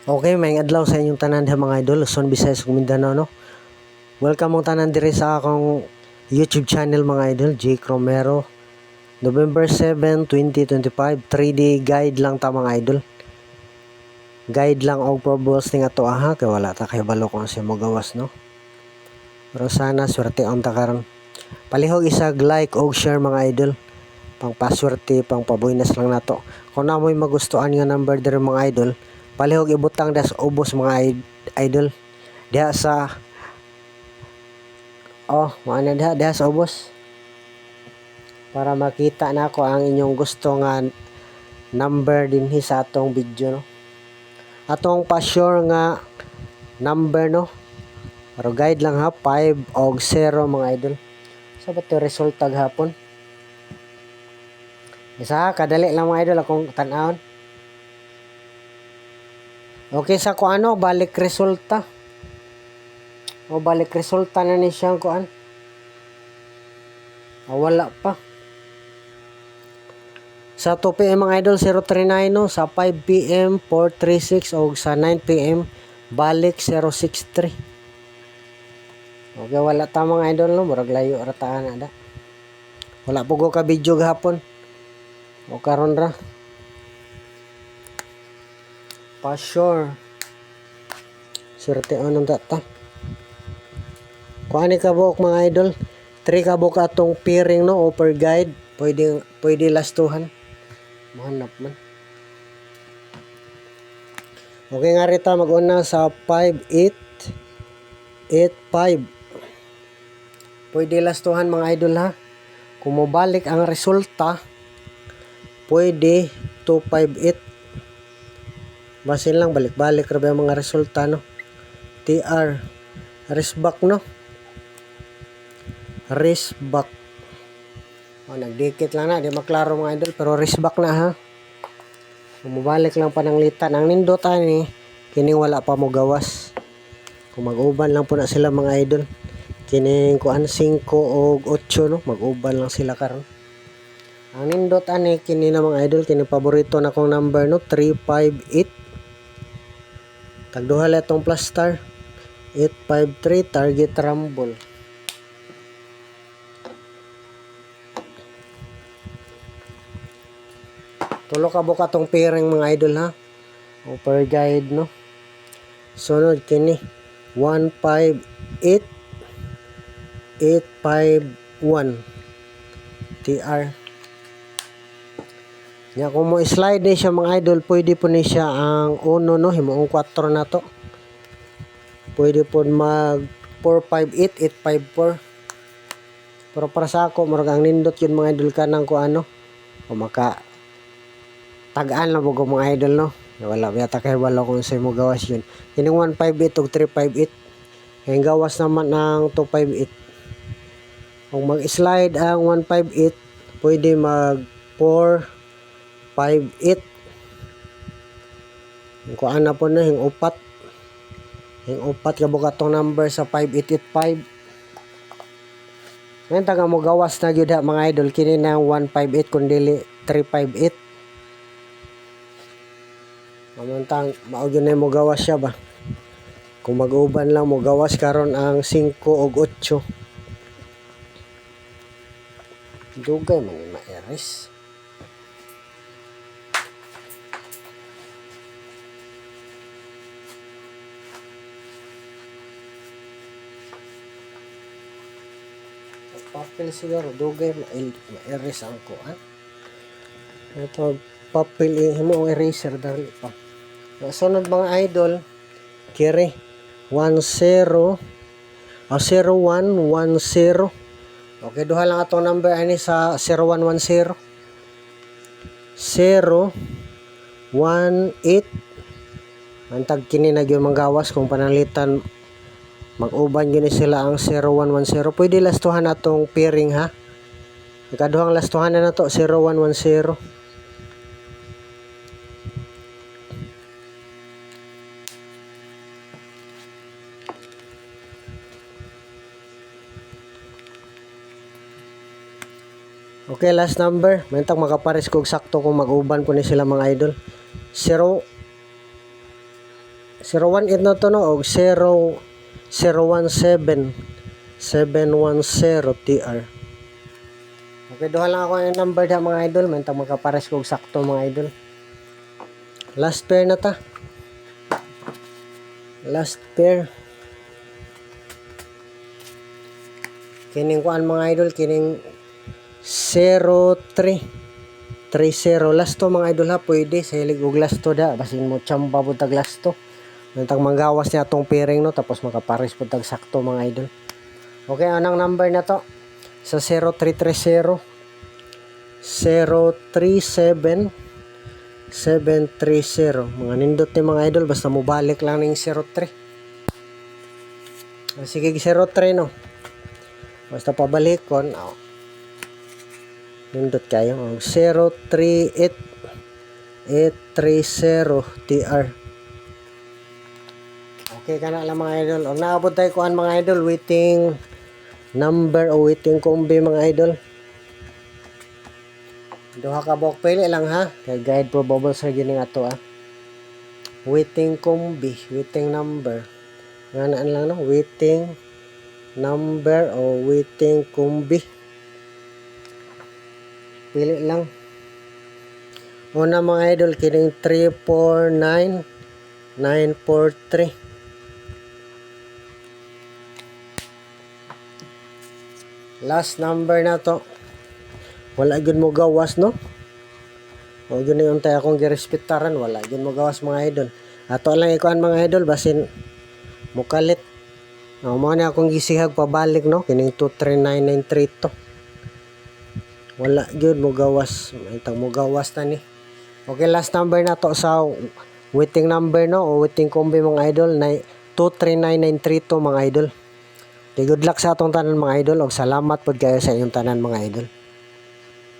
Okay, may adlaw sa inyong tanan ha mga idol, Luzon, Visayas, ug Mindanao no. Welcome mong tanan diri sa akong YouTube channel mga idol, Jake Romero. November 7, 2025, 3D guide lang ta mga idol. Guide lang og proballs ning ato ha, kay wala ta kay balo kung sa mo gawas no. Pero sana swerte on ta karon. Palihog isag like og share mga idol. Pang paswerte, pang pabuinas lang nato. Kung na mo'y magustuhan nga number diri mga idol, palihog ibutang das ubos mga idol. Diha sa maana diha sa ubos. Para makita na ako ang inyong gusto nga number dinhi sa atong video no. Atong pa-sure nga number no. Pero guide lang ha, 5 og 0 mga idol. So ba to resulta gahapon? Isa kadali lang mga idol akong tan-awon. Okay sa ko ano, balik resulta. O balik resulta na ni siyang kuan. Wala pa. Sa 2 PM mga idol 039 no, sa 5 PM 436 o sa 9 PM balik 063. Okay, wala ta mga idol no, murag layo ra ta ana da. Wala po ko ka video gahapon. O karon ra. Pa sure. Swerte anong data. Kuani ka buok mga idol. 3 ka buok atong pairing no, offer guide. Pwede lastuhan. Mahanap man. Okay nga rita mag-una sa 5885. Pwede lastuhan mga idol ha. Kung mabalik ang resulta, pwede 258. Basin lang balik-balik ra ba ang mga resulta no. TR Risback no. Risback. Nagdikit lang na, di maklaro mga idol, pero risback na ha. Mabalik lang pananglitan. Ang nindot ani kining wala pa mo gawas. Kung mag-uban lang po na sila mga idol. Kining kuan 5 og 8 no, mag-uban lang sila karon. Ang nindot ani kini na mga idol, kini paborito na kong number no, 358. Tagduha la itong plus star. 853 target rumble. Tulo ka buka tong pairing mga idol ha. Offer guide no. Sunod kini 158 851 TR. Nya kung mo slide ni siya mga idol, pwede po ni siya ang 1 no, himuong 4 na to. Pwede po mag 458 854. Pero para sa ako murag ang nindot yun mga idol kanang ko ano. O maka tagaan lang po mga idol no. Wala yata kay wala kung sa mo gawas yun. Kining 158 ug 358. Kaya gawas naman ng 258. Kung mag-slide ang 158, pwede mag 458. Kung ano po na yung upat. Yung upat kabuka tong number sa 5885. Ngayon taga mo gawas na gyud mga idol kini na 158 kundi 358. Mamantang mao gyud na mo gawas siya ba. Kung mag-uban lang mo gawas karon ang 5 ug 8. Dugay man ni ma-erase. Papel siguro dugay ma-erase ang kuan. Ito papel himo eraser dali pa. Sunod mga idol, kiri 10 0110. Okay, duha lang atong number ani sa 0110. 018. Antag kini na gyud manggawas kung panalitan mag-uban gyud sila ang 0110. Pwede lastuhan atong pairing ha. Ikaduhang lastuhan na nato 0110. Okay, last number. Mentang makapares kog sakto kung mag-uban po ni sila mga idol. 0 018 na to no og 017 TR. Okay, duha lang ako yung number da mga idol, mantang magkapares kog sakto mga idol. Last pair na ta. Last pair. Kining kuan mga idol, kining 0330 last to mga idol ha, pwede sa hilig og last to da, basin mo chamba pud tag last to. Mantang manggawas niya atong pairing no, tapos makapares pud tag sakto mga idol. Okay, anong number na to? Sa 0330 037 730. Mga nindot ni mga idol, basta mo balik lang ning 03. Sige 03 no. Basta pabalik kon nindot kayo 038830 TR. Okay kana lang mga idol. Og naabot tayo kuan mga idol, waiting number o waiting kombi mga idol. Duha ka buok pili lang ha. Kay guide probable sa gining ato Waiting kombi, waiting number. Nganaan lang no, waiting number o waiting kombi. Pili lang. Una mga idol, kining 349943. Last number na to. Wala gyud mo gawas no. O gyud yung tayo akong girespetaran, wala gyud mo gawas mga idol. Ato lang ikuan mga idol basin mukalit. Mo na akong gisihag pabalik no, kining 239932. Wala gyud mo gawas, itang mo gawas ta ni. Okay, last number na to sa waiting number no o waiting kombi mga idol na 239932 mga idol. Good luck sa atong tanan mga idol og salamat pod kayo sa inyong tanan mga idol.